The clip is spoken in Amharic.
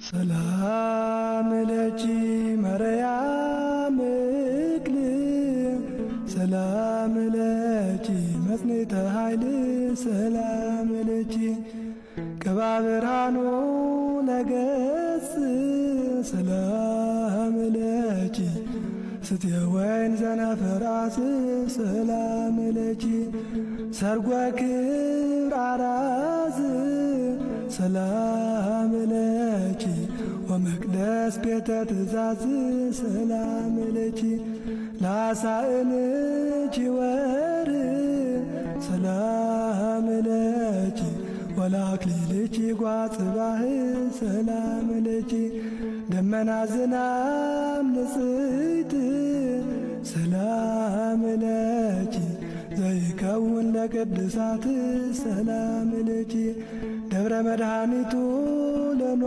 ሰላም ለኪ ማርያም እክል ሰላም ለኪ መጽኔተ ኃይል ሰላም ለኪ ቅባ ብርሃኑ ለገጽ ሰላም ለኪ ስትየ ወይን ዘነፍራስ ሰላም ለኪ ሰርጓ ክብር አራዝ ሰላም ለኪ ወመቅደስ ቤተ ትእዛዝ ሰላም ለኪ ላሳእንኪ ወር ሰላም ለኪ ወለአክሊልኪ ጓጽባህ ሰላም ለኪ ደመና ዝናም ንጽሕት ሰላም ለኪ ዘይከውን ለቅድሳት ሰላም ለኪ ደብረ መድኃኒቱ ለኖ